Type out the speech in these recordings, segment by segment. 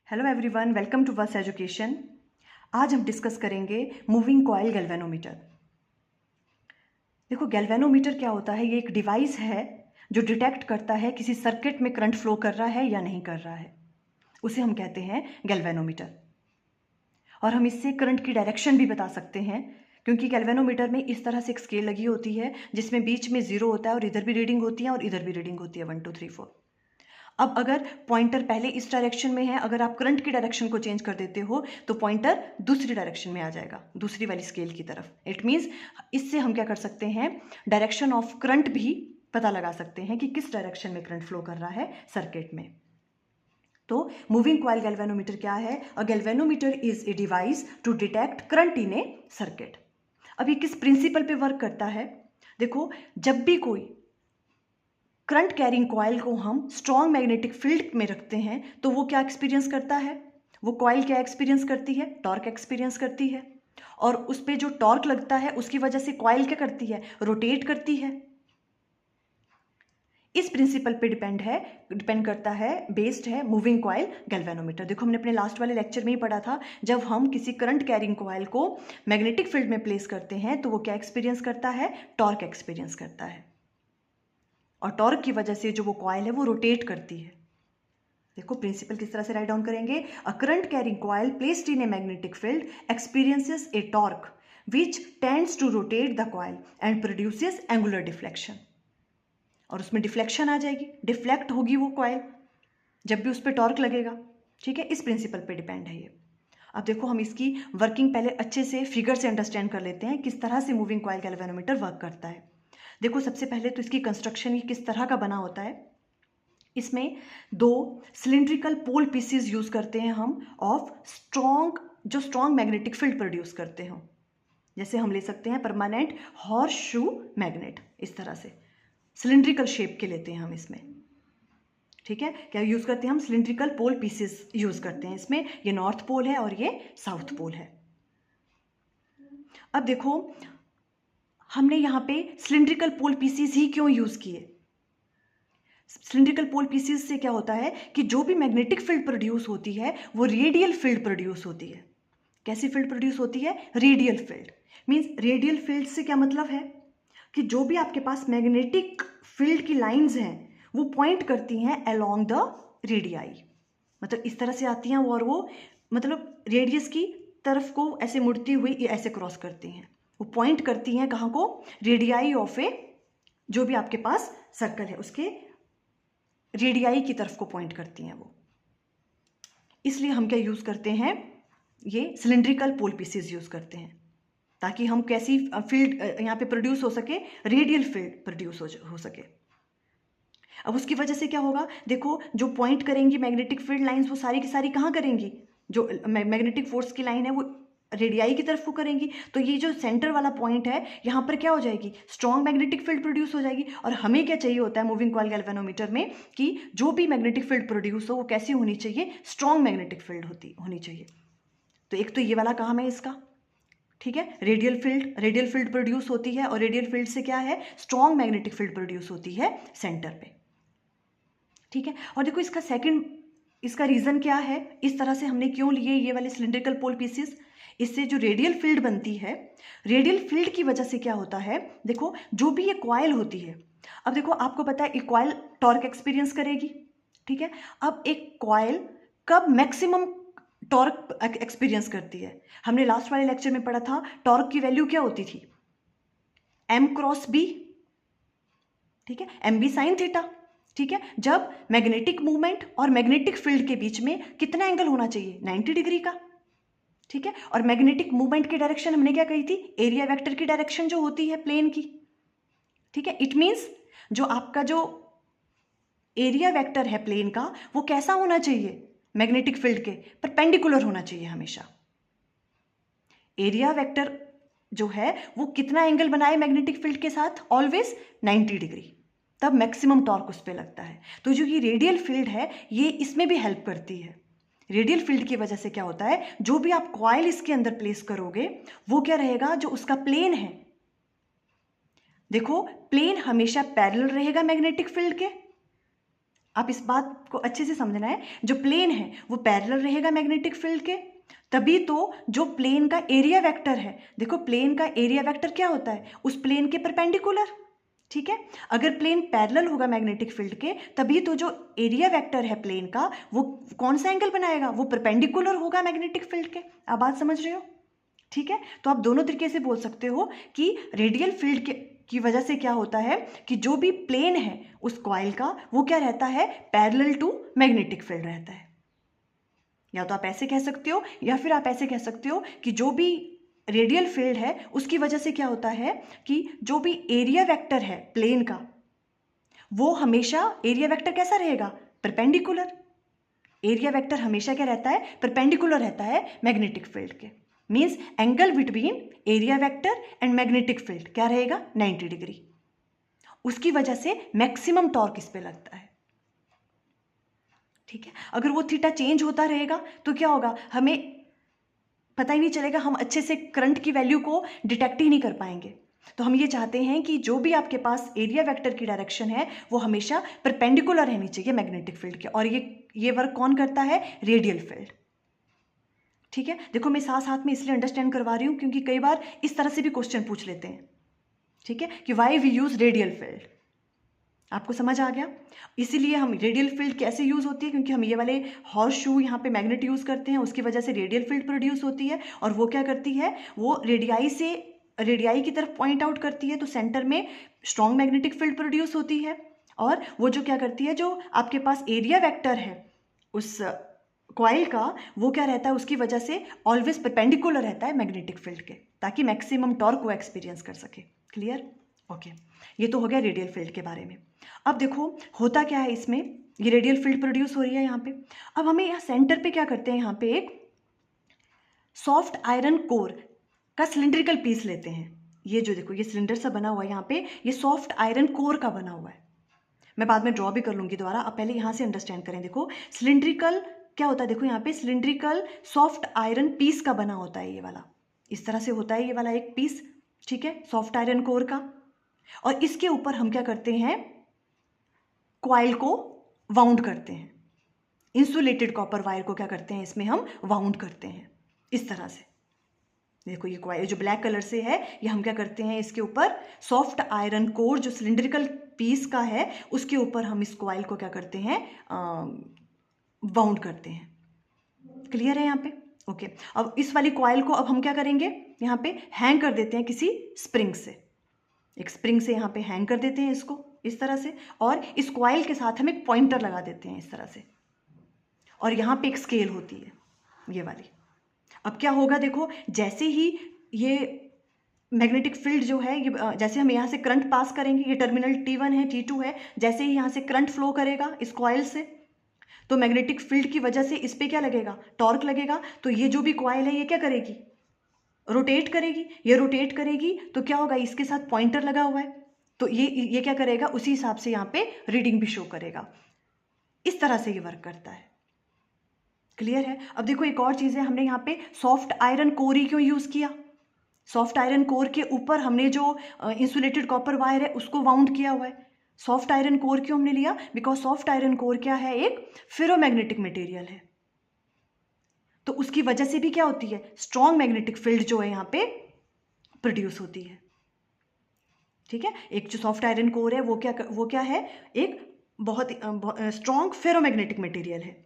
Hello everyone, welcome to verse education. आज हम discuss करेंगे मूविंग कॉइल गैल्वेनोमीटर। देखो, गैल्वेनोमीटर क्या होता है? ये एक डिवाइस है जो डिटेक्ट करता है किसी सर्किट में करंट फ्लो कर रहा है या नहीं कर रहा है। उसे हम कहते हैं गैल्वेनोमीटर। और हम इससे करंट की डायरेक्शन भी बता सकते हैं, क्योंकि गैल्वेनोमीटर में इस तरह से एक स्केल लगी होती है जिसमें बीच में 0 होता है और इधर भी रीडिंग होती है और इधर भी रीडिंग होती है 1 2 3 4। अब अगर पॉइंटर पहले इस डायरेक्शन में है, अगर आप करंट की डायरेक्शन को चेंज कर देते हो तो पॉइंटर दूसरी डायरेक्शन में आ जाएगा, दूसरी वाली स्केल की तरफ। इट मीन्स इससे हम क्या कर सकते हैं, डायरेक्शन ऑफ करंट भी पता लगा सकते हैं कि किस डायरेक्शन में करंट फ्लो कर रहा है सर्किट में। तो मूविंग कॉइल गैल्वेनोमीटर क्या है? A galvanometer is a device to detect current in a circuit. अब ये किस प्रिंसिपल पे वर्क करता है? देखो, जब भी कोई करंट कैरिंग कॉइल को हम स्ट्रॉन्ग मैग्नेटिक फील्ड में रखते हैं तो वो क्या एक्सपीरियंस करता है? वो कॉइल क्या एक्सपीरियंस करती है? टॉर्क एक्सपीरियंस करती है। और उस पर जो टॉर्क लगता है उसकी वजह से कॉइल क्या करती है? रोटेट करती है। इस प्रिंसिपल पे डिपेंड करता है, बेस्ड है मूविंग कॉइल गैल्वेनोमीटर। देखो, हमने अपने लास्ट वाले लेक्चर में ही पढ़ा था, जब हम किसी करंट कैरिंग कॉइल को मैग्नेटिक फील्ड में प्लेस करते हैं तो वो क्या एक्सपीरियंस करता है? टॉर्क एक्सपीरियंस करता है। और टॉर्क की वजह से जो वो कॉइल है वो रोटेट करती है। देखो, प्रिंसिपल किस तरह से राइट डाउन करेंगे। A current carrying coil placed in a magnetic field experiences a torque which tends to rotate the coil and produces angular deflection. और उसमें डिफ्लेक्शन आ जाएगी, डिफ्लेक्ट होगी वो कॉइल जब भी उस पर टॉर्क लगेगा। ठीक है, इस प्रिंसिपल पे डिपेंड है ये। अब देखो, हम इसकी वर्किंग पहले अच्छे से फिगर से अंडरस्टैंड कर लेते हैं किस तरह से मूविंग कॉइल गैल्वेनोमीटर वर्क करता है। देखो, सबसे पहले तो इसकी कंस्ट्रक्शन ये किस तरह का बना होता है। इसमें दो सिलिंड्रिकल पोल पीसेस यूज करते हैं हम of strong magnetic field produce करते हो। जैसे हम ले सकते हैं परमानेंट हॉर्स शू मैग्नेट, इस तरह से सिलिंड्रिकल शेप के लेते हैं हम इसमें। ठीक है, क्या यूज करते हैं हम? सिलिंड्रिकल पोल पीसेस यूज करते हैं इसमें। ये नॉर्थ पोल है और ये साउथ पोल है। अब देखो, हमने यहाँ पे सिलिंड्रिकल पोल पीसेस ही क्यों यूज किए? सिलिंड्रिकल पोल पीसेस से क्या होता है कि जो भी मैग्नेटिक फील्ड प्रोड्यूस होती है वो रेडियल फील्ड प्रोड्यूस होती है। कैसी फील्ड प्रोड्यूस होती है? Radial field. Means radial field से क्या मतलब है कि जो भी आपके पास मैग्नेटिक फील्ड की लाइंस हैं वो पॉइंट करती हैं अलोंग द रेडियाई। मतलब इस तरह से आती हैं और वो मतलब रेडियस की तरफ को ऐसे मुड़ती हुई ऐसे क्रॉस करती हैं। वो पॉइंट करती हैं कहाँ को? रेडियाई ऑफ ए, जो भी आपके पास सर्कल है उसके रेडियाई की तरफ को पॉइंट करती हैं वो। इसलिए हम क्या यूज करते हैं? ये सिलिंड्रिकल पोल पीसेस यूज करते हैं ताकि हम कैसी फील्ड यहाँ पे प्रोड्यूस हो सके? रेडियल फील्ड प्रोड्यूस हो सके। अब उसकी वजह से क्या होगा? देखो, जो पॉइंट करेंगी मैग्नेटिक फील्ड लाइंस वो सारी की सारी कहाँ करेंगी? जो मैग्नेटिक फोर्स की लाइन है वो रेडियाई की तरफ को करेंगी। तो ये जो सेंटर वाला पॉइंट है यहाँ पर क्या हो जाएगी? स्ट्रॉन्ग मैग्नेटिक फील्ड प्रोड्यूस हो जाएगी। और हमें क्या चाहिए होता है मूविंग कॉइल गैल्वेनोमीटर में कि जो भी मैग्नेटिक फील्ड प्रोड्यूस हो वो कैसी होनी चाहिए? स्ट्रॉन्ग मैग्नेटिक फील्ड होनी चाहिए। तो एक तो ये वाला काम है इसका। ठीक है, रेडियल फील्ड प्रोड्यूस होती है और रेडियल फील्ड से क्या है? स्ट्रॉन्ग मैग्नेटिक फील्ड प्रोड्यूस होती है सेंटर पे। ठीक है, और देखो इसका रीजन क्या है? इस तरह से हमने क्यों लिए ये वाले सिलिंड्रिकल पोल पीसेस? इससे जो रेडियल फील्ड बनती है, रेडियल फील्ड की वजह से क्या होता है? देखो, जो भी ये कॉइल होती है, अब देखो आपको पता है एक कॉइल टॉर्क एक्सपीरियंस करेगी। ठीक है, अब एक कॉइल कब मैक्सिमम टॉर्क एक्सपीरियंस करती है? हमने लास्ट वाले लेक्चर में पढ़ा था, टॉर्क की वैल्यू क्या होती थी? M cross B. ठीक है, एम बी साइन थीटा। ठीक है, जब मैग्नेटिक मूवमेंट और मैग्नेटिक फील्ड के बीच में कितना एंगल होना चाहिए? 90 डिग्री का। ठीक है, और मैग्नेटिक मूवमेंट की डायरेक्शन हमने क्या कही थी? एरिया वेक्टर की डायरेक्शन जो होती है प्लेन की। ठीक है, इट मींस जो आपका जो एरिया वेक्टर है प्लेन का वो कैसा होना चाहिए? मैग्नेटिक फील्ड के परपेंडिकुलर होना चाहिए हमेशा। एरिया वेक्टर जो है वो कितना एंगल बनाए मैग्नेटिक फील्ड के साथ? Always 90 degree. तब मैक्सिमम टॉर्क उस पर लगता है। तो जो ये रेडियल फील्ड है ये इसमें भी हेल्प करती है। रेडियल फील्ड की वजह से क्या होता है? जो भी आप कॉइल इसके अंदर प्लेस करोगे वो क्या रहेगा? जो उसका प्लेन है, देखो प्लेन हमेशा पैरेलल रहेगा मैग्नेटिक फील्ड के। आप इस बात को अच्छे से समझना है, जो प्लेन है वो पैरेलल रहेगा मैग्नेटिक फील्ड के, तभी तो जो प्लेन का एरिया वेक्टर है, देखो प्लेन का एरिया वेक्टर क्या होता है, उस प्लेन के परपेंडिकुलर, ठीक है। अगर प्लेन पैरेलल होगा मैग्नेटिक फील्ड के, तभी तो जो एरिया वेक्टर है प्लेन का वो कौन सा एंगल बनाएगा, वो परपेंडिकुलर होगा मैग्नेटिक फील्ड के। आप बात समझ रहे हो, ठीक है। तो आप दोनों तरीके से बोल सकते हो कि रेडियल फील्ड की वजह से क्या होता है कि जो भी प्लेन है उस कॉइल का वो क्या रहता है, पैरेलल टू मैग्नेटिक फील्ड रहता है। या तो आप ऐसे कह सकते हो या फिर आप ऐसे कह सकते हो कि जो भी रेडियल फील्ड है उसकी वजह से क्या होता है कि जो भी एरिया वेक्टर है प्लेन का वो हमेशा एरिया वेक्टर कैसा रहेगा, परपेंडिकुलर। एरिया वेक्टर हमेशा क्या रहता है, परपेंडिकुलर रहता है मैग्नेटिक फील्ड के। Means angle between area vector and magnetic field क्या रहेगा, 90 डिग्री। उसकी वजह से मैक्सिमम टॉर्क इस पे लगता है, ठीक है। अगर वो थीटा चेंज होता रहेगा तो क्या होगा, हमें पता ही नहीं चलेगा, हम अच्छे से करंट की वैल्यू को डिटेक्ट ही नहीं कर पाएंगे। तो हम ये चाहते हैं कि जो भी आपके पास एरिया वेक्टर की डायरेक्शन है वो हमेशा परपेंडिकुलर रहनी चाहिए मैग्नेटिक फील्ड के, और ये वर्क कौन करता है, रेडियल फील्ड, ठीक है। देखो मैं साथ साथ में इसलिए अंडरस्टैंड करवा रही हूँ क्योंकि कई बार इस तरह से भी क्वेश्चन पूछ लेते हैं, ठीक है, कि why we use radial field. आपको समझ आ गया, इसीलिए हम रेडियल फील्ड कैसे यूज होती है, क्योंकि हम ये वाले हॉर्स शू यहाँ पे मैग्नेट यूज करते हैं, उसकी वजह से रेडियल फील्ड प्रोड्यूस होती है, और वो क्या करती है, वो रेडियाई की तरफ पॉइंट आउट करती है, तो सेंटर में स्ट्रॉन्ग मैग्नेटिक फील्ड प्रोड्यूस होती है। और वो जो क्या करती है, जो आपके पास एरिया वेक्टर है उस कॉइल का, वो क्या रहता है, उसकी वजह से ऑलवेज परपेंडिकुलर रहता है मैग्नेटिक फील्ड के, ताकि मैक्सिमम टॉर्क को एक्सपीरियंस कर सके। Clear, okay. ये तो हो गया रेडियल फील्ड के बारे में। अब देखो होता क्या है इसमें, ये रेडियल फील्ड प्रोड्यूस हो रही है यहाँ पे। अब हमें यहाँ सेंटर पे क्या करते हैं, यहाँ पे एक सॉफ्ट आयरन कोर का सिलिंड्रिकल पीस लेते हैं। ये जो देखो ये सिलेंडर सा बना हुआ है यहाँ पे, ये सॉफ्ट आयरन कोर का बना हुआ है। मैं बाद में ड्रॉ भी कर लूंगी दोबारा, अब पहले यहाँ से अंडरस्टैंड करें। देखो सिलिंड्रिकल क्या होता है, देखो यहाँ पे सिलिंड्रिकल सॉफ्ट आयरन पीस का बना होता है, ये वाला इस तरह से होता है, ये वाला एक पीस, ठीक है, सॉफ्ट आयरन कोर का। और इसके ऊपर हम क्या करते हैं, कॉइल को वाउंड करते हैं, इंसुलेटेड कॉपर वायर को क्या करते हैं, इसमें हम वाउंड करते हैं इस तरह से। देखो ये कॉइल जो ब्लैक कलर से है, ये हम क्या करते हैं, इसके ऊपर सॉफ्ट आयरन कोर जो सिलिंड्रिकल पीस का है उसके ऊपर हम इस कॉइल को क्या करते हैं, वाउंड करते हैं। क्लियर है यहाँ पे, ओके। अब इस वाली कॉइल को अब हम क्या करेंगे, यहाँ पे हैंग कर देते हैं किसी स्प्रिंग से, एक स्प्रिंग से यहाँ पे हैंग कर देते हैं इसको इस तरह से, और इस कॉइल के साथ हम एक पॉइंटर लगा देते हैं इस तरह से, और यहाँ पे एक स्केल होती है ये वाली। अब क्या होगा, देखो जैसे ही ये मैग्नेटिक फील्ड जो है, ये जैसे हम यहाँ से करंट पास करेंगे, ये टर्मिनल T1 है T2 है, जैसे ही यहाँ से करंट फ्लो करेगा इस कॉइल से, तो मैग्नेटिक फील्ड की वजह से इस पर क्या लगेगा, टॉर्क लगेगा। तो ये जो भी कॉइल है ये क्या करेगी, रोटेट करेगी। ये रोटेट करेगी तो क्या होगा, इसके साथ पॉइंटर लगा हुआ है, तो ये क्या करेगा, उसी हिसाब से यहाँ पे रीडिंग भी शो करेगा। इस तरह से ये वर्क करता है। क्लियर है। अब देखो एक और चीज़ है, हमने यहाँ पे सॉफ्ट आयरन कोर ही क्यों यूज़ किया, सॉफ्ट आयरन कोर के ऊपर हमने जो इंसुलेटेड कॉपर वायर है उसको वाउंड किया हुआ है। सॉफ्ट आयरन कोर क्यों हमने लिया, बिकॉज सॉफ्ट आयरन कोर क्या है, एक फेरोमैग्नेटिक मटेरियल है, तो उसकी वजह से भी क्या होती है, स्ट्रॉन्ग मैग्नेटिक फील्ड जो है यहाँ पे प्रोड्यूस होती है। ठीक है, एक जो सॉफ्ट आयरन कोर है वो क्या है, एक बहुत स्ट्रॉन्ग फेरोमैग्नेटिक मटेरियल है,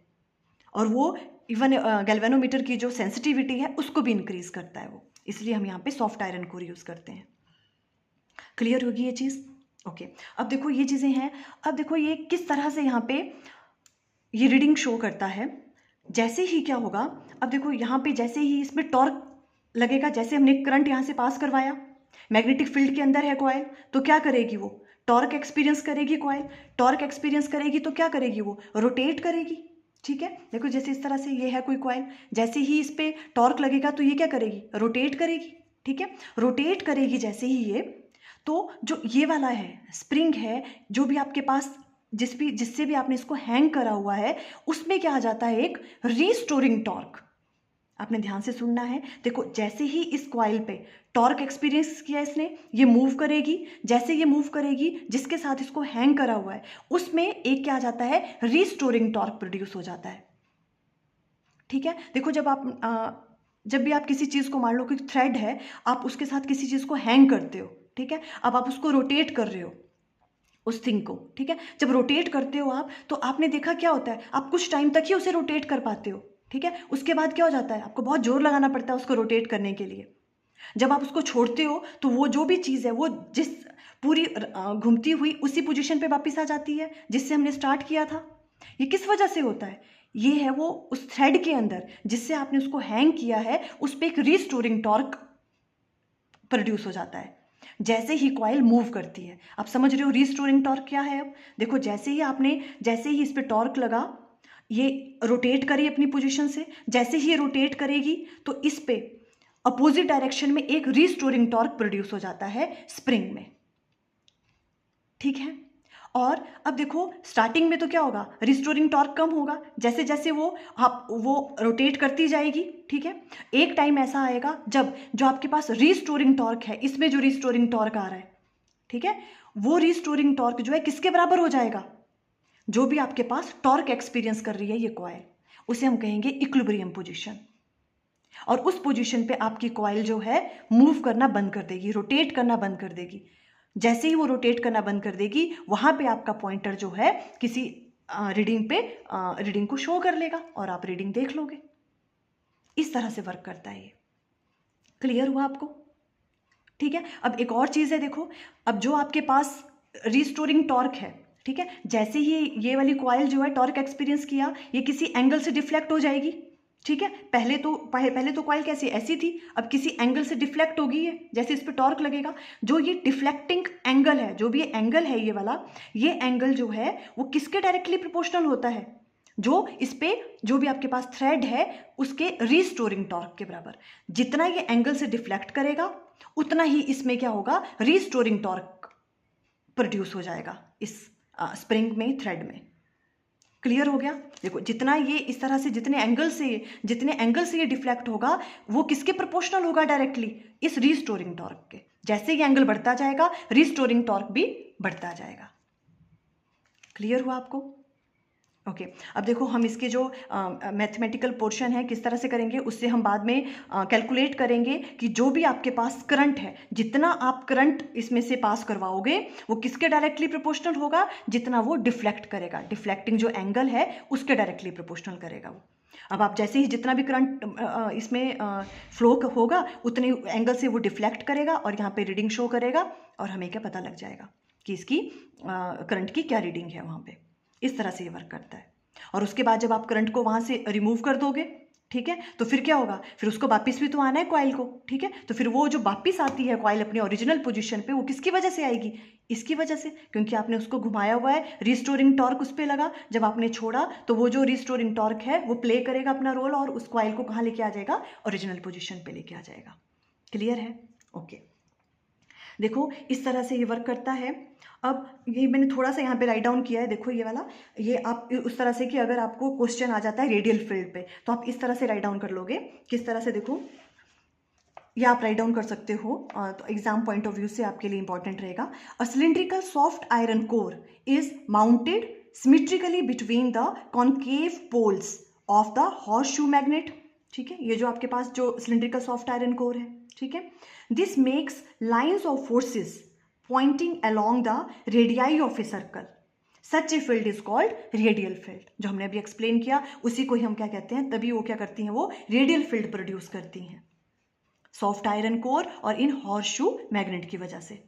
और वो इवन गैल्वेनोमीटर की जो सेंसिटिविटी है उसको भी इंक्रीज करता है वो, इसलिए हम यहाँ पे सॉफ्ट आयरन कोर यूज़ करते हैं। क्लियर होगी ये चीज़, ओके। अब देखो ये चीज़ें हैं, अब देखो ये किस तरह से यहाँ पे ये रीडिंग शो करता है। जैसे ही क्या होगा, अब देखो यहाँ पे जैसे ही इसमें टॉर्क लगेगा, जैसे हमने करंट यहाँ से पास करवाया, मैग्नेटिक फील्ड के अंदर है कॉइल, तो क्या करेगी, वो टॉर्क एक्सपीरियंस करेगी। कॉइल टॉर्क एक्सपीरियंस करेगी तो क्या करेगी, वो रोटेट करेगी। ठीक है, देखो जैसे इस तरह से ये है कोई कॉइल, जैसे ही इस पर टॉर्क लगेगा तो ये क्या करेगी, रोटेट करेगी। ठीक है, रोटेट करेगी जैसे ही ये, तो जो ये वाला है स्प्रिंग है, जो भी आपके पास जिससे भी आपने इसको हैंग करा हुआ है, उसमें क्या आ जाता है, एक रीस्टोरिंग टॉर्क। आपने ध्यान से सुनना है। देखो जैसे ही इस कॉइल पे टॉर्क एक्सपीरियंस किया इसने, ये मूव करेगी, जैसे ये मूव करेगी जिसके साथ इसको हैंग करा हुआ है उसमें एक क्या आ जाता है, रीस्टोरिंग टॉर्क प्रोड्यूस हो जाता है। ठीक है, देखो जब भी आप किसी चीज़ को, मान लो कि थ्रेड है, आप उसके साथ किसी चीज़ को हैंग करते हो, ठीक है, अब आप उसको रोटेट कर रहे हो उस थिंग को, ठीक है, जब रोटेट करते हो आप, तो आपने देखा क्या होता है, आप कुछ टाइम तक ही उसे रोटेट कर पाते हो, ठीक है, उसके बाद क्या हो जाता है, आपको बहुत जोर लगाना पड़ता है उसको रोटेट करने के लिए। जब आप उसको छोड़ते हो तो वो जो भी चीज़ है वो जिस पूरी घूमती हुई उसी पोजीशन पे वापस आ जाती है जिससे हमने स्टार्ट किया था। ये किस वजह से होता है, ये है वो उस थ्रेड के अंदर जिससे आपने उसको हैंग किया है, उस पर एक रीस्टोरिंग टॉर्क प्रोड्यूस हो जाता है जैसे ही कॉइल मूव करती है। आप समझ रहे हो रीस्टोरिंग टॉर्क क्या है। अब देखो जैसे ही इस पे टॉर्क लगा, ये रोटेट करी अपनी पोजीशन से, जैसे ही ये रोटेट करेगी तो इस पे अपोजिट डायरेक्शन में एक रीस्टोरिंग टॉर्क प्रोड्यूस हो जाता है स्प्रिंग में, ठीक है। और अब देखो स्टार्टिंग में तो क्या होगा, रिस्टोरिंग टॉर्क कम होगा, जैसे जैसे वो रोटेट करती जाएगी, ठीक है। एक टाइम ऐसा आएगा जब जो आपके पास रिस्टोरिंग टॉर्क है, इसमें जो रिस्टोरिंग टॉर्क आ रहा है, ठीक है, वो रिस्टोरिंग टॉर्क जो है किसके बराबर हो जाएगा, जो भी आपके पास टॉर्क एक्सपीरियंस कर रही है ये कॉइल, उसे हम कहेंगे इक्विलिब्रियम पोजीशन। और उस पोजीशन पे आपकी कॉइल जो है मूव करना बंद कर देगी, रोटेट करना बंद कर देगी। जैसे ही वो रोटेट करना बंद कर देगी, वहां पे आपका पॉइंटर जो है किसी रीडिंग को शो कर लेगा और आप रीडिंग देख लोगे। इस तरह से वर्क करता है ये। क्लियर हुआ आपको, ठीक है। अब एक और चीज है, देखो अब जो आपके पास रिस्टोरिंग टॉर्क है, ठीक है, जैसे ही ये वाली कॉइल जो है टॉर्क एक्सपीरियंस किया, ये किसी एंगल से डिफ्लेक्ट हो जाएगी, ठीक है। पहले तो कॉइल कैसी ऐसी थी, अब किसी एंगल से डिफ्लेक्ट होगी ये, जैसे इस पे टॉर्क लगेगा, जो ये डिफ्लेक्टिंग एंगल है, जो भी ये एंगल है ये वाला, ये एंगल जो है वो किसके डायरेक्टली प्रोपोर्शनल होता है, जो इस पे जो भी आपके पास थ्रेड है उसके रीस्टोरिंग टॉर्क के बराबर। जितना ये एंगल से डिफ्लेक्ट करेगा उतना ही इसमें क्या होगा, रीस्टोरिंग टॉर्क प्रोड्यूस हो जाएगा इस स्प्रिंग में, थ्रेड में। क्लियर हो गया। देखो जितना ये इस तरह से जितने एंगल से ये डिफ्लेक्ट होगा, वो किसके प्रोपोर्शनल होगा, डायरेक्टली इस रीस्टोरिंग टॉर्क के। जैसे ये एंगल बढ़ता जाएगा, रीस्टोरिंग टॉर्क भी बढ़ता जाएगा। क्लियर हुआ आपको, ओके। अब देखो हम इसके जो मैथमेटिकल पोर्शन है किस तरह से करेंगे, उससे हम बाद में कैलकुलेट करेंगे कि जो भी आपके पास करंट है, जितना आप करंट इसमें से पास करवाओगे वो किसके डायरेक्टली प्रोपोर्शनल होगा, जितना वो डिफ्लेक्ट करेगा, डिफ्लेक्टिंग जो एंगल है उसके डायरेक्टली प्रोपोर्शनल करेगा वो। अब आप जैसे ही जितना भी करंट इसमें फ्लो होगा उतने एंगल से वो डिफ्लेक्ट करेगा और यहाँ पे रीडिंग शो करेगा और हमें क्या पता लग जाएगा कि इसकी करंट की क्या रीडिंग है वहाँ पे। इस तरह से ये वर्क करता है। और उसके बाद जब आप करंट को वहाँ से रिमूव कर दोगे, ठीक है, तो फिर क्या होगा, फिर उसको वापस भी तो आना है कॉइल को, ठीक है, तो फिर वो जो वापस आती है कॉइल अपनी ओरिजिनल पोजीशन पे, वो किसकी वजह से आएगी, इसकी वजह से, क्योंकि आपने उसको घुमाया हुआ है, रिस्टोरिंग टॉर्क उस पर लगा, जब आपने छोड़ा तो वो जो रिस्टोरिंग टॉर्क है वो प्ले करेगा अपना रोल और उस कॉइल को कहाँ लेके आ जाएगा, ओरिजिनल पोजिशन पे लेके आ जाएगा। क्लियर है, ओके। देखो इस तरह से ये वर्क करता है। अब ये मैंने थोड़ा सा यहाँ पे राइट डाउन किया है, देखो ये वाला, ये आप उस तरह से कि अगर आपको क्वेश्चन आ जाता है रेडियल फील्ड पे तो आप इस तरह से राइट डाउन कर लोगे। किस तरह से, देखो ये आप राइट डाउन कर सकते हो, तो एग्जाम पॉइंट ऑफ व्यू से आपके लिए इंपॉर्टेंट रहेगा। A cylindrical soft iron core is mounted symmetrically between the concave poles of the horseshoe magnet, ठीक है, ये जो आपके पास जो सिलिंड्रिकल सॉफ्ट आयरन कोर है, ठीक है, this makes lines of forces pointing along the radii of a circle. Such a field is called radial field. जो हमने अभी एक्सप्लेन किया उसी को ही हम क्या कहते हैं, तभी वो क्या करती हैं, वो रेडियल फील्ड प्रोड्यूस करती हैं सॉफ्ट आयरन कोर और इन हॉर्सशू मैग्नेट की वजह से,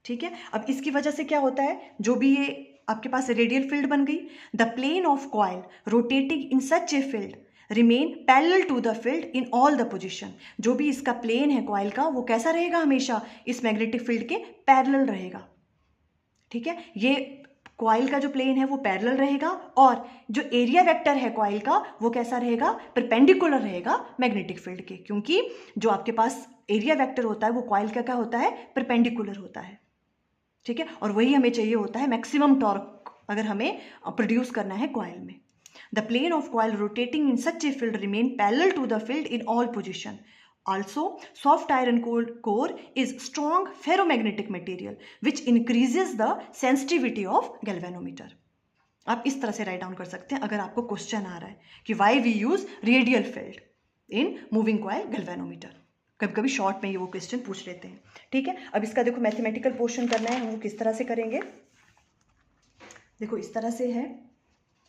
ठीक है। अब इसकी वजह से क्या होता है, जो भी ये आपके पास रेडियल फील्ड बन गई, the plane of coil rotating in such a field remain parallel to the field in all the position. जो भी इसका प्लेन है कॉइल का वो कैसा रहेगा, हमेशा इस मैग्नेटिक फील्ड के पैरेलल रहेगा, ठीक है। ये कॉइल का जो प्लेन है वो पैरेलल रहेगा और जो एरिया वेक्टर है कॉइल का वो कैसा रहेगा, परपेंडिकुलर रहेगा मैग्नेटिक फील्ड के, क्योंकि जो आपके पास एरिया वेक्टर होता है वो कॉइल का क्या होता है, परपेंडिकुलर होता है, ठीक है। और वही हमें चाहिए होता है मैक्सिमम टॉर्क अगर हमें प्रोड्यूस करना है कॉइल में। The plane of coil rotating in such a field remain parallel to the field in all position. Also, soft iron core is strong ferromagnetic material which increases the sensitivity of galvanometer. आप इस तरह से write down कर सकते हैं अगर आपको question आ रहा है कि why we use radial field in moving coil galvanometer. कभी कभी शॉर्ट में ये वो क्वेश्चन पूछ लेते हैं. ठीक है, अब इसका देखो मैथमेटिकल पोर्शन करना है, हम वो किस तरह से करेंगे. देखो इस तरह से है.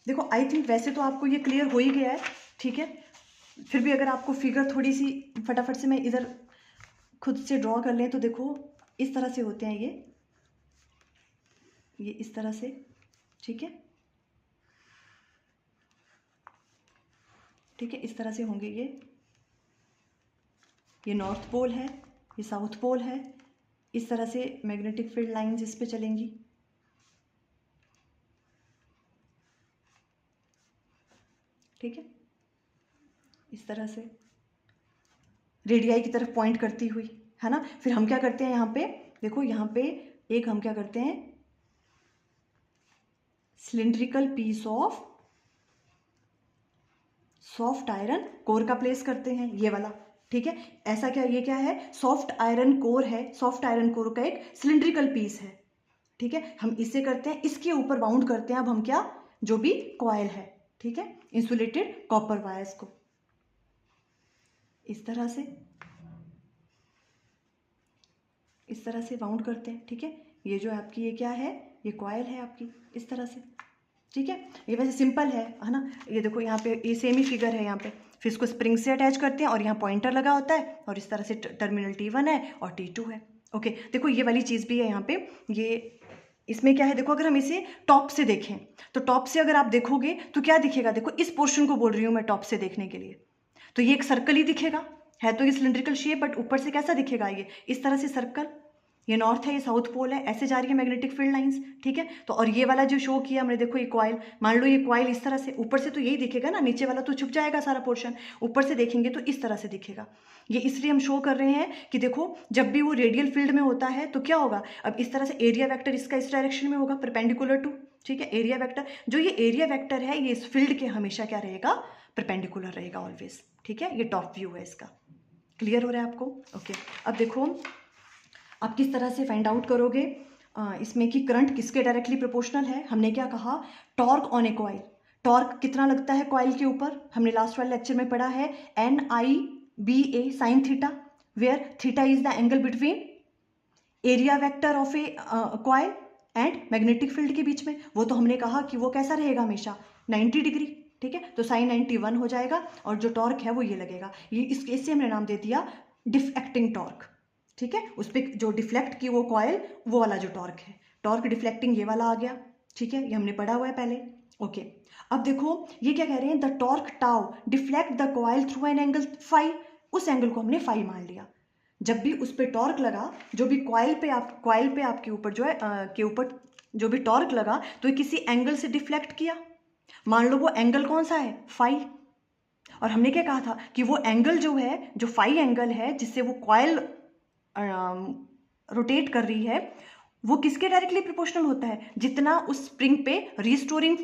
देखो आई थिंक वैसे तो आपको ये क्लियर हो ही गया है. ठीक है, फिर भी अगर आपको फिगर थोड़ी सी फटाफट से मैं इधर खुद से ड्रॉ कर लें तो देखो इस तरह से होते हैं ये इस तरह से. ठीक है, ठीक है, इस तरह से होंगे ये नॉर्थ पोल है, ये साउथ पोल है. इस तरह से मैग्नेटिक फील्ड लाइंस इस पे चलेंगी. ठीक है, इस तरह से रेडियाई की तरफ पॉइंट करती हुई, है ना. फिर हम क्या करते हैं यहाँ पे, देखो यहाँ पे एक हम क्या करते हैं, cylindrical piece of soft iron core का प्लेस करते हैं, ये वाला. ठीक है, ऐसा क्या, ये क्या है, सॉफ्ट आयरन कोर है. सॉफ्ट आयरन कोर का एक सिलिंड्रिकल पीस है. ठीक है, हम इसे करते हैं, इसके ऊपर बाउंड करते हैं अब हम क्या, जो भी कॉइल है. ठीक है, इंसुलेटेड कॉपर वायर्स को इस तरह से बाउंड करते हैं. ठीक है, ये जो आपकी ये क्या है, ये कॉइल है आपकी, इस तरह से. ठीक है, ये वैसे सिंपल है ना. ये देखो यहाँ पे ये सेम ही फिगर है यहाँ पे. फिर इसको स्प्रिंग से अटैच करते हैं और यहाँ पॉइंटर लगा होता है और इस तरह से टर्मिनल T1 है और T2 है. ओके, देखो ये वाली चीज़ भी है यहाँ पे. ये इसमें क्या है, देखो अगर हम इसे टॉप से देखें तो टॉप से अगर आप देखोगे तो क्या दिखेगा, देखो इस पोर्शन को बोल रही हूँ मैं टॉप से देखने के लिए, तो ये एक सर्कल ही दिखेगा. है तो ये सिलिंड्रिकल शेप, बट ऊपर से कैसा दिखेगा, ये इस तरह से सर्कल. ये नॉर्थ है, ये साउथ पोल है, ऐसे जा रही है मैग्नेटिक फील्ड लाइंस. ठीक है, तो और ये वाला जो शो किया हमने, देखो ये कॉइल, मान लो ये कॉइल इस तरह से, ऊपर से तो यही दिखेगा ना, नीचे वाला तो छुप जाएगा सारा पोर्शन. ऊपर से देखेंगे तो इस तरह से दिखेगा. ये इसलिए हम शो कर रहे हैं कि देखो जब भी वो रेडियल फील्ड में होता है तो क्या होगा, अब इस तरह से एरिया वेक्टर इसका इस डायरेक्शन में होगा, परपेंडिकुलर टू. ठीक है, एरिया वेक्टर, जो ये एरिया वेक्टर है ये इस फील्ड के हमेशा क्या रहेगा, परपेंडिकुलर रहेगा ऑलवेज. ठीक है, ये टॉप व्यू है इसका. क्लियर हो रहा है आपको. ओके, अब देखो आप किस तरह से फाइंड आउट करोगे इसमें कि करंट किसके डायरेक्टली प्रोपोर्शनल है. हमने क्या कहा, torque on A coil. Torque कितना लगता है कॉइल के ऊपर, हमने लास्ट वाले लेक्चर में पढ़ा है, NIBA sine theta, where theta is the angle between area vector of a coil and magnetic field के बीच में. वो तो हमने कहा कि वो कैसा रहेगा, हमेशा 90 डिग्री. ठीक है, तो साइन 91 हो जाएगा और जो टॉर्क है वो ये लगेगा. ये इससे हमने नाम दे दिया डिफ्लेक्टिंग टॉर्क. ठीक है, उस पर जो डिफ्लेक्ट की वो कॉइल, वो वाला जो टॉर्क है, टॉर्क डिफ्लेक्टिंग, ये वाला आ गया. ठीक है, ये हमने पढ़ा हुआ है पहले. ओके, अब देखो ये क्या कह रहे हैं, the torque tau deflect the coil through an angle phi. उस एंगल को हमने फाई मान लिया. जब भी उस पर टॉर्क लगा, जो भी कॉइल पे आपके ऊपर जो है के ऊपर जो भी टॉर्क लगा, तो ये किसी एंगल से डिफ्लेक्ट किया. मान लो वो एंगल कौन सा है, फाई. और हमने क्या कहा था कि वो एंगल जो है, जो फाई एंगल है जिससे वो कॉइल रोटेट कर रही है, वो किसके डायरेक्टली प्रोपोर्शनल होता है, जितना उस स्प्रिंग पे रिस्टोरिंग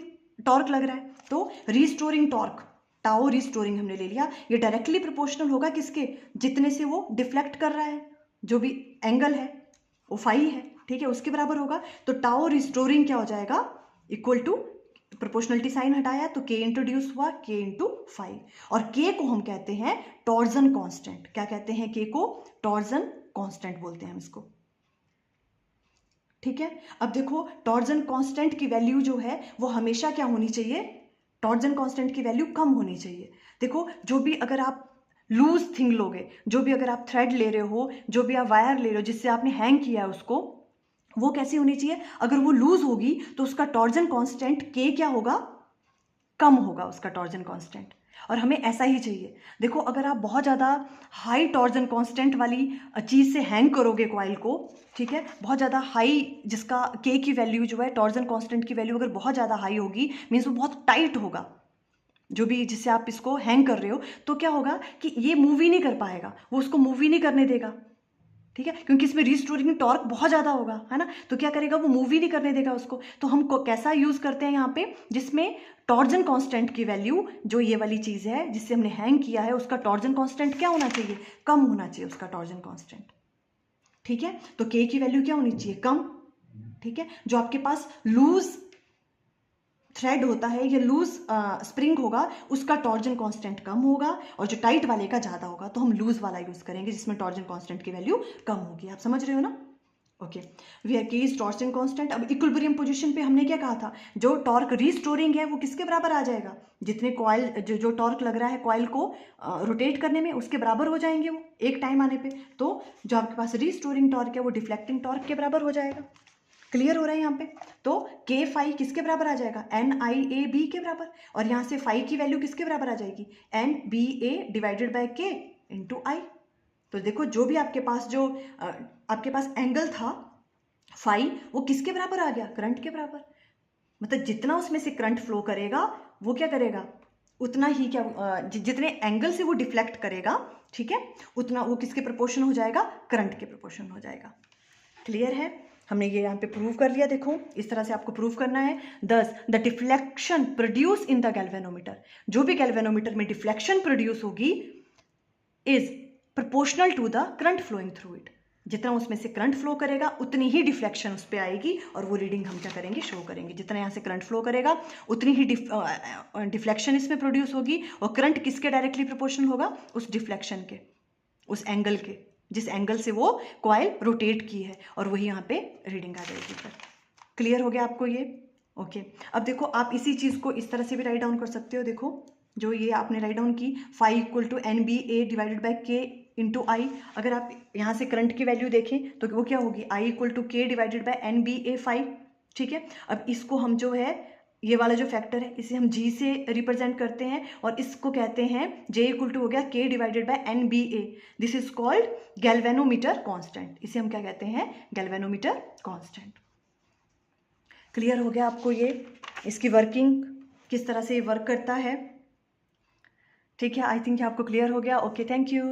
टॉर्क लग रहा है. तो रिस्टोरिंग टॉर्क, टाओ रिस्टोरिंग हमने ले लिया, ये डायरेक्टली प्रोपोर्शनल होगा किसके, जितने से वो डिफ्लेक्ट कर रहा है, जो भी एंगल है वो फाई है. ठीक है, उसके बराबर होगा. तो टाओ रिस्टोरिंग क्या हो जाएगा, इक्वल टू, प्रोपोर्शनलिटी साइन हटाया तो K इंट्रोड्यूस हुआ, K इंटू फाई. और K को हम कहते हैं टॉर्जन कांस्टेंट. क्या कहते हैं K को, टॉर्जन कांस्टेंट बोलते हैं हम इसको. ठीक है, अब देखो टॉर्जन कांस्टेंट की वैल्यू जो है वो हमेशा क्या होनी चाहिए, टॉर्जन कांस्टेंट की वैल्यू कम होनी चाहिए. देखो जो भी अगर आप लूज थिंग लोगे, जो भी अगर आप थ्रेड ले रहे हो, जो भी आप वायर ले रहे हो जिससे आपने हैंग किया है उसको, वो कैसी होनी चाहिए, अगर वो लूज होगी तो उसका टॉर्जन कांस्टेंट K क्या होगा, कम होगा उसका टॉर्जन कांस्टेंट. और हमें ऐसा ही चाहिए. देखो अगर आप बहुत ज़्यादा हाई टॉर्जन कांस्टेंट वाली चीज़ से हैंग करोगे कॉइल को, ठीक है, बहुत ज़्यादा हाई, जिसका K की वैल्यू जो है, टॉर्जन कांस्टेंट की वैल्यू अगर बहुत ज़्यादा हाई होगी, मीन्स वो बहुत टाइट होगा, जो भी जिससे आप इसको हैंग कर रहे हो, तो क्या होगा कि ये मूव ही नहीं कर पाएगा, वो उसको मूव ही नहीं करने देगा. ठीक है, क्योंकि इसमें रीस्टोरिंग टॉर्क बहुत ज़्यादा होगा, है ना, तो क्या करेगा वो मूव ही नहीं करने देगा उसको। तो हम कैसा यूज़ करते हैं यहाँ पे, जिसमें टॉर्जन कांस्टेंट की वैल्यू, जो ये वाली चीज़ है जिससे हमने हैंग किया है, उसका टॉर्जन कांस्टेंट क्या होना चाहिए, कम होना चाहिए उसका टॉर्जन कांस्टेंट। ठीक है, तो के की वैल्यू क्या होनी चाहिए, कम। ठीक है, जो आपके पास लूज थ्रेड होता है या लूज स्प्रिंग होगा, उसका टॉर्जन कांस्टेंट कम होगा, और जो टाइट वाले का ज़्यादा होगा, तो हम लूज वाला यूज़ करेंगे जिसमें टॉर्जन कांस्टेंट की वैल्यू कम होगी। आप समझ रहे हो ना? ओके, वेयर के इज टॉर्जन कांस्टेंट। अब इक्विलिब्रियम पोजीशन पे हमने क्या कहा था, जो टॉर्क रीस्टोरिंग है वो किसके बराबर आ जाएगा, जितने कॉइल जो टॉर्क लग रहा है कॉइल को रोटेट करने में, उसके बराबर हो जाएंगे वो एक टाइम आने पे। तो जो आपके पास रीस्टोरिंग टॉर्क है वो डिफ्लेक्टिंग टॉर्क के बराबर हो जाएगा। क्लियर हो रहा है यहाँ पे? तो के फाई किसके बराबर आ जाएगा, एन आई ए बी के बराबर, और यहाँ से फाई की वैल्यू किसके बराबर आ जाएगी, N B A divided by K into I. तो देखो जो भी आपके पास आपके पास एंगल था फाई, वो किसके बराबर आ गया, करंट के बराबर। मतलब जितना उसमें से करंट फ्लो करेगा वो क्या करेगा, उतना ही जितने एंगल से वो डिफ्लेक्ट करेगा, ठीक है, उतना वो किसके प्रोपोर्शन हो जाएगा, करंट के प्रोपोर्शन हो जाएगा। क्लियर है? हमने ये यहाँ पे प्रूव कर लिया। देखो इस तरह से आपको प्रूव करना है। Thus the deflection produce in the galvanometer, जो भी गैल्वेनोमीटर में डिफ्लेक्शन प्रोड्यूस होगी is proportional to the current flowing through it. जितना उसमें से करंट फ्लो करेगा उतनी ही डिफ्लेक्शन उस पर आएगी, और वो रीडिंग हम क्या करेंगे, शो करेंगे। जितना यहाँ से करंट फ्लो करेगा उतनी ही डिफ्लेक्शन इसमें प्रोड्यूस होगी, और करंट किसके डायरेक्टली प्रोपोर्शनल होगा, उस डिफ्लेक्शन के, उस एंगल के, जिस एंगल से वो कॉइल रोटेट की है, और वही यहाँ पे रीडिंग आ जाएगी। फिर क्लियर हो गया आपको ये? ओके, अब देखो आप इसी चीज़ को इस तरह से भी राइट डाउन कर सकते हो। देखो जो ये आपने राइट डाउन की, phi equal to N B A divided by K into I. अगर आप यहाँ से करंट की वैल्यू देखें तो वो क्या होगी, I equal to K divided by N B A phi. ठीक है, अब इसको हम जो है, ये वाला जो फैक्टर है इसे हम जी से रिप्रेजेंट करते हैं, और इसको कहते हैं जे इक्वल टू हो गया K divided by N B A. This is called galvanometer constant. इसे हम क्या कहते हैं, गैल्वेनोमीटर कांस्टेंट। क्लियर हो गया आपको ये, इसकी वर्किंग किस तरह से ये वर्क करता है? ठीक है, आई थिंक आपको क्लियर हो गया। Okay, thank you.